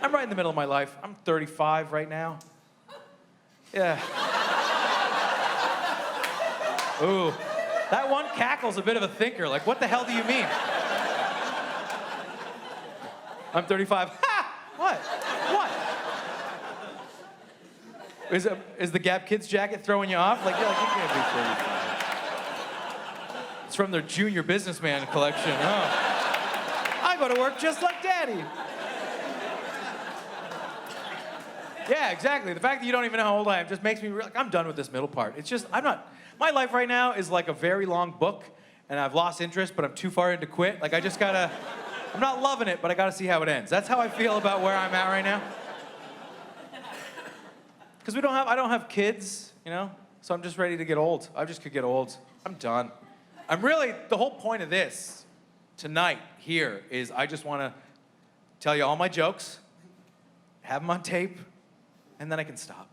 I'm right in the middle of my life. I'm 35 right now. Yeah. Ooh, that one cackle's a bit of a thinker. Like, what the hell do you mean? I'm 35. Ha! What? What? Is the Gap Kids jacket throwing you off? Like, you're like, you can't be 35. It's from their junior businessman collection. Oh. I go to work just like Daddy. Yeah, exactly. The fact that you don't even know how old I am just makes me like, I'm done with this middle part. It's just, my life right now is like a very long book, and I've lost interest, but I'm too far in to quit. Like, I'm not loving it, but I gotta see how it ends. That's how I feel about where I'm at right now. Because I don't have kids, you know? So I'm just ready to get old. I just could get old. I'm done. The whole point of this tonight here is I just wanna tell you all my jokes, have them on tape, and then I can stop.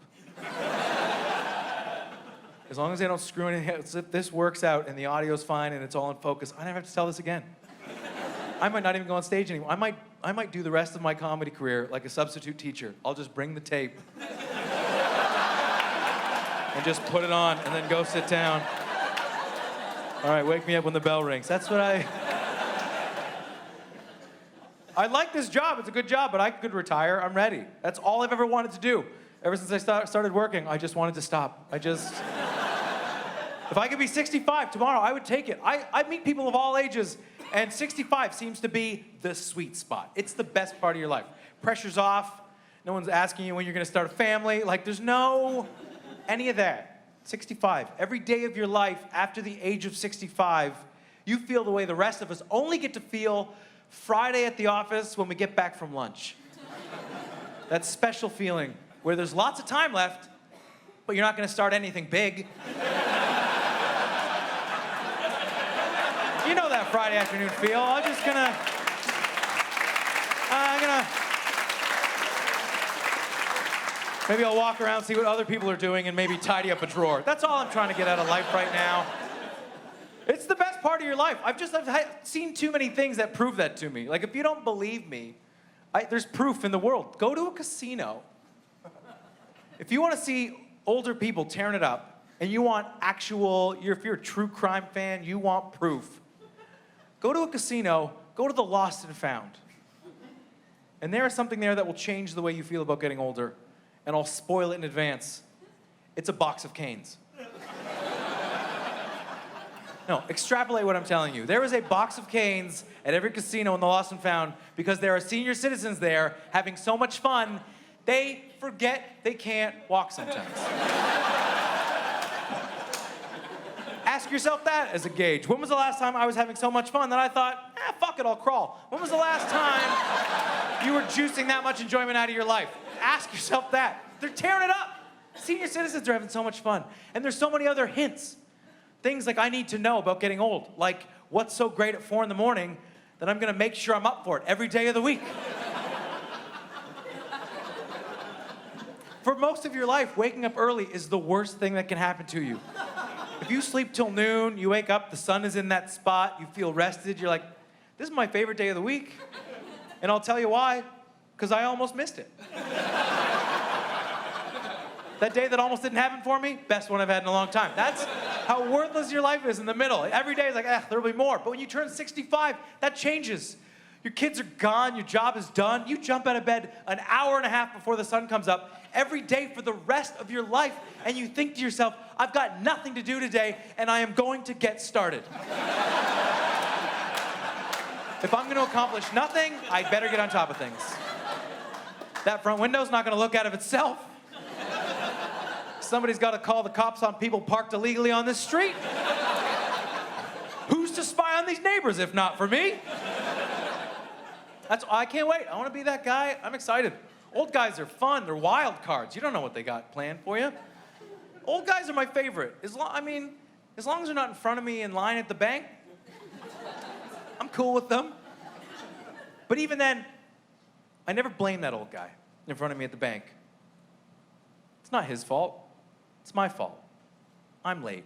As long as they don't screw anything, if this works out and the audio's fine and it's all in focus, I never have to tell this again. I might not even go on stage anymore. I might do the rest of my comedy career like a substitute teacher. I'll just bring the tape and just put it on and then go sit down. All right, wake me up when the bell rings. That's what I like this job. It's a good job, but I could retire. I'm ready. That's all I've ever wanted to do. Ever since I started working, I just wanted to stop. If I could be 65 tomorrow, I would take it. I meet people of all ages, and 65 seems to be the sweet spot. It's the best part of your life. Pressure's off. No one's asking you when you're going to start a family. Like, there's no any of that. 65. Every day of your life after the age of 65, you feel the way the rest of us only get to feel Friday at the office when we get back from lunch. That special feeling where there's lots of time left, but you're not going to start anything big. You know that Friday afternoon feel. Maybe I'll walk around, see what other people are doing, and maybe tidy up a drawer. That's all I'm trying to get out of life right now. It's the best part of your life. I've seen too many things that prove that to me. Like, if you don't believe me, there's proof in the world. Go to a casino. If you want to see older people tearing it up, and you want if you're a true crime fan, you want proof, go to a casino, go to the Lost and Found. And there is something there that will change the way you feel about getting older, and I'll spoil it in advance. It's a box of canes. No, extrapolate what I'm telling you. There is a box of canes at every casino in the Lost and Found because there are senior citizens there having so much fun, they forget they can't walk sometimes. Ask yourself that as a gauge. When was the last time I was having so much fun that I thought, fuck it, I'll crawl? When was the last time you were juicing that much enjoyment out of your life? Ask yourself that. They're tearing it up. Senior citizens are having so much fun. And there's so many other hints. Things like I need to know about getting old. Like, what's so great at 4 a.m. that I'm gonna make sure I'm up for it every day of the week. For most of your life, waking up early is the worst thing that can happen to you. If you sleep till noon, you wake up, the sun is in that spot, you feel rested, you're like, this is my favorite day of the week. And I'll tell you why, because I almost missed it. That day that almost didn't happen for me, best one I've had in a long time. That's how worthless your life is in the middle. Every day is like, there'll be more. But when you turn 65, that changes. Your kids are gone, your job is done. You jump out of bed an hour and a half before the sun comes up every day for the rest of your life, and you think to yourself, I've got nothing to do today, and I am going to get started. If I'm going to accomplish nothing, I better get on top of things. That front window's not going to look out of itself. Somebody's got to call the cops on people parked illegally on this street. Who's to spy on these neighbors if not for me? I can't wait. I want to be that guy. I'm excited. Old guys are fun. They're wild cards. You don't know what they got planned for you. Old guys are my favorite. As long as they're not in front of me in line at the bank, I'm cool with them. But even then, I never blame that old guy in front of me at the bank. It's not his fault. It's my fault. I'm late.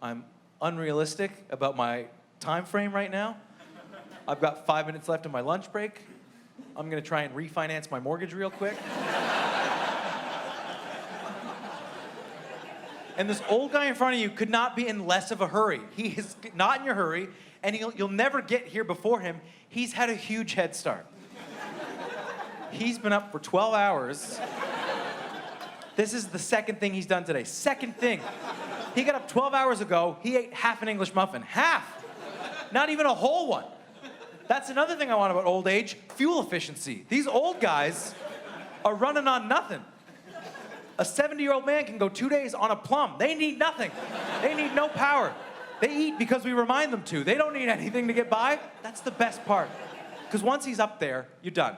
I'm unrealistic about my time frame right now. I've got 5 minutes left in my lunch break. I'm gonna try and refinance my mortgage real quick. And this old guy in front of you could not be in less of a hurry. He is not in your hurry, and you'll never get here before him. He's had a huge head start. He's been up for 12 hours. This is the second thing he's done today. Second thing. He got up 12 hours ago. He ate half an English muffin. Half. Not even a whole one. That's another thing I want about old age, fuel efficiency. These old guys are running on nothing. A 70-year-old man can go 2 days on a plum. They need nothing. They need no power. They eat because we remind them to. They don't need anything to get by. That's the best part. Because once he's up there, you're done.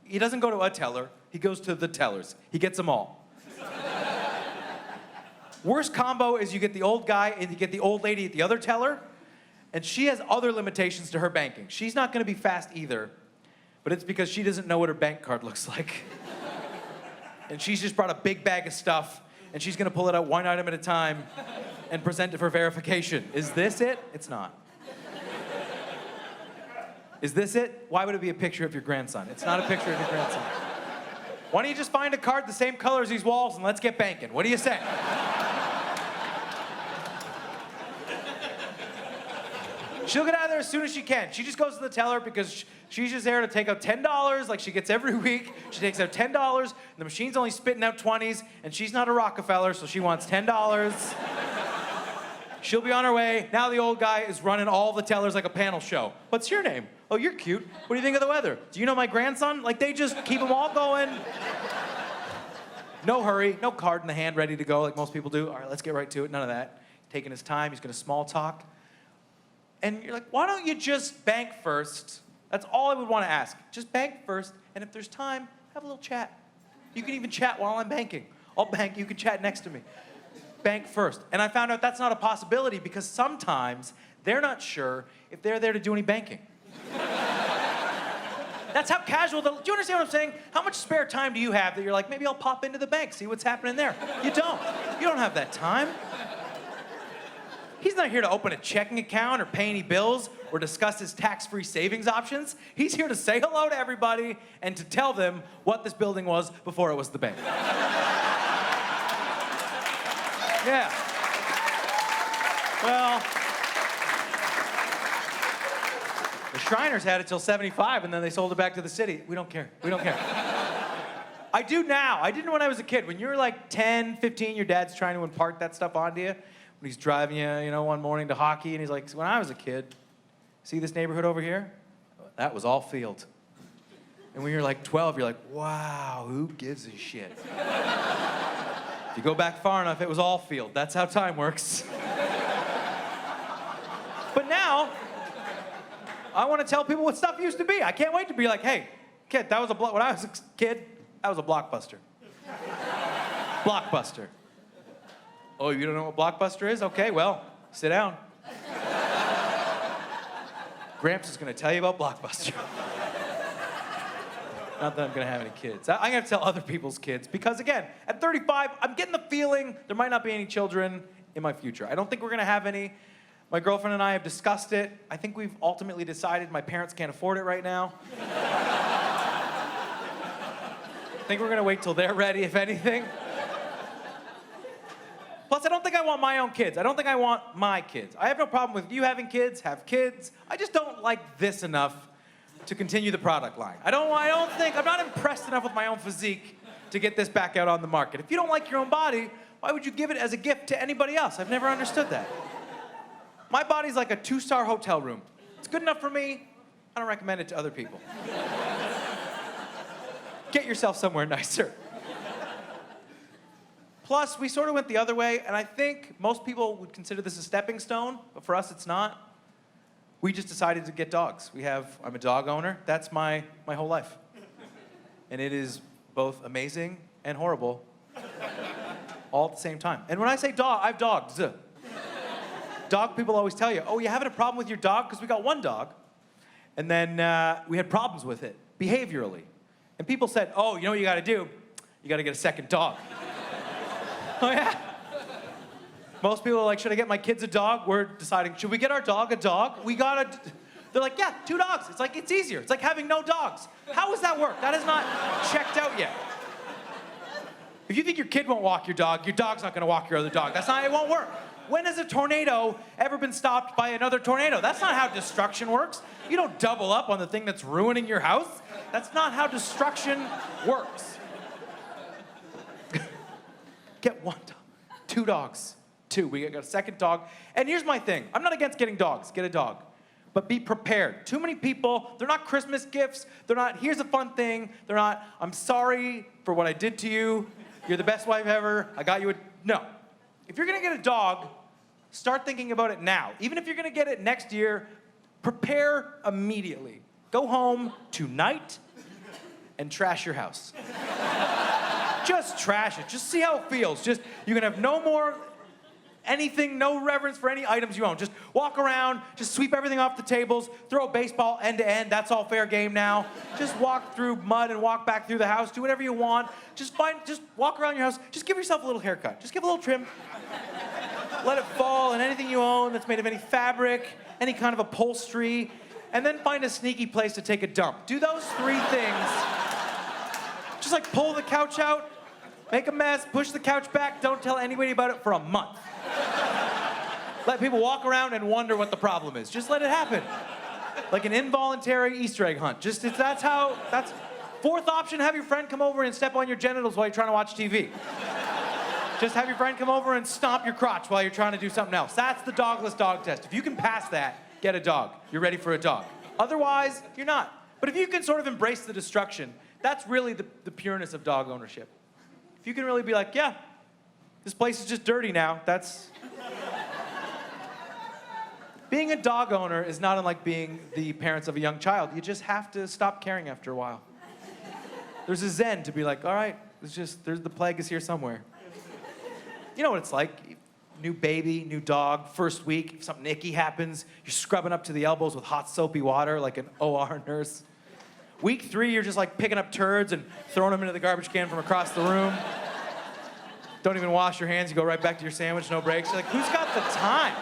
He doesn't go to a teller. He goes to the tellers. He gets them all. Worst combo is you get the old guy and you get the old lady at the other teller, and she has other limitations to her banking. She's not going to be fast either, but it's because she doesn't know what her bank card looks like. And she's just brought a big bag of stuff, and she's gonna pull it out one item at a time and present it for verification. Is this it? It's not. Is this it? Why would it be a picture of your grandson? It's not a picture of your grandson. Why don't you just find a card the same color as these walls and let's get banking? What do you say? She'll get out of there as soon as she can. She just goes to the teller because she's just there to take out $10 like she gets every week. She takes out $10, and the machine's only spitting out 20s, and she's not a Rockefeller, so she wants $10. She'll be on her way. Now the old guy is running all the tellers like a panel show. What's your name? Oh, you're cute. What do you think of the weather? Do you know my grandson? Like, they just keep them all going. No hurry, no card in the hand ready to go like most people do. All right, let's get right to it. None of that. Taking his time, he's gonna small talk. And you're like, why don't you just bank first? That's all I would want to ask. Just bank first, and if there's time, have a little chat. You can even chat while I'm banking. I'll bank, you can chat next to me. Bank first. And I found out that's not a possibility because sometimes they're not sure if they're there to do any banking. That's how casual, do you understand what I'm saying? How much spare time do you have that you're like, maybe I'll pop into the bank, see what's happening there? You don't. You don't have that time. He's not here to open a checking account or pay any bills or discuss his tax-free savings options. He's here to say hello to everybody and to tell them what this building was before it was the bank. Yeah. Well, the Shriners had it till 75, and then they sold it back to the city. We don't care. We don't care. I do now. I didn't when I was a kid. When you're like 10, 15, your dad's trying to impart that stuff onto you. When he's driving you, one morning to hockey, and he's like, when I was a kid, see this neighborhood over here? That was all field. And when you're like 12, you're like, wow, who gives a shit? If you go back far enough, it was all field. That's how time works. But now, I want to tell people what stuff used to be. I can't wait to be like, hey, kid, that was when I was a kid, that was a Blockbuster. Blockbuster. Oh, you don't know what Blockbuster is? Okay, well, sit down. Gramps is gonna tell you about Blockbuster. Not that I'm gonna have any kids. I'm gonna tell other people's kids because, again, at 35, I'm getting the feeling there might not be any children in my future. I don't think we're gonna have any. My girlfriend and I have discussed it. I think we've ultimately decided my parents can't afford it right now. I think we're gonna wait till they're ready, if anything. Plus, I don't think I want my own kids. I don't think I want my kids. I have no problem with you having kids, have kids. I just don't like this enough to continue the product line. I'm not impressed enough with my own physique to get this back out on the market. If you don't like your own body, why would you give it as a gift to anybody else? I've never understood that. My body's like a 2-star hotel room. It's good enough for me. I don't recommend it to other people. Get yourself somewhere nicer. Plus, we sort of went the other way, and I think most people would consider this a stepping stone, but for us, it's not. We just decided to get dogs. I'm a dog owner. That's my whole life. And it is both amazing and horrible all at the same time. And when I say dog, I have dogs. Dog people always tell you, oh, you having a problem with your dog? Because we got one dog, and then we had problems with it, behaviorally. And people said, oh, you know what you gotta do? You gotta get a second dog. Oh, yeah? Most people are like, should I get my kids a dog? We're deciding, should we get our dog a dog? They're like, yeah, 2 dogs. It's like, it's easier. It's like having no dogs. How does that work? That is not checked out yet. If you think your kid won't walk your dog's not gonna walk your other dog. It won't work. When has a tornado ever been stopped by another tornado? That's not how destruction works. You don't double up on the thing that's ruining your house. That's not how destruction works. Get 1 dog, 2 dogs, 2. We got a second dog. And here's my thing. I'm not against getting dogs. Get a dog. But be prepared. Too many people, they're not Christmas gifts. They're not, here's a fun thing. They're not, I'm sorry for what I did to you. You're the best wife ever. I got you a... No. If you're gonna get a dog, start thinking about it now. Even if you're gonna get it next year, prepare immediately. Go home tonight and trash your house. Just trash it. Just see how it feels. Just, you can have no more anything, no reverence for any items you own. Just walk around, just sweep everything off the tables, throw a baseball end to end. That's all fair game now. Just walk through mud and walk back through the house. Do whatever you want. Just walk around your house. Just give yourself a little haircut. Just give a little trim. Let it fall in anything you own that's made of any fabric, any kind of upholstery, and then find a sneaky place to take a dump. Do those 3 things. Just like pull the couch out, make a mess, push the couch back, don't tell anybody about it for a month. Let people walk around and wonder what the problem is. Just let it happen. Like an involuntary Easter egg hunt. That's 4th option, have your friend come over and step on your genitals while you're trying to watch TV. Just have your friend come over and stomp your crotch while you're trying to do something else. That's the dogless dog test. If you can pass that, get a dog. You're ready for a dog. Otherwise, you're not. But if you can sort of embrace the destruction, that's really the pureness of dog ownership. If you can really be like, yeah, this place is just dirty now, that's... Being a dog owner is not unlike being the parents of a young child. You just have to stop caring after a while. There's a zen to be like, all right, the plague is here somewhere. You know what it's like. New baby, new dog, first week, if something icky happens, you're scrubbing up to the elbows with hot soapy water like an OR nurse. Week 3, you're just like picking up turds and throwing them into the garbage can from across the room. Don't even wash your hands, you go right back to your sandwich, no breaks. You're like, who's got the time?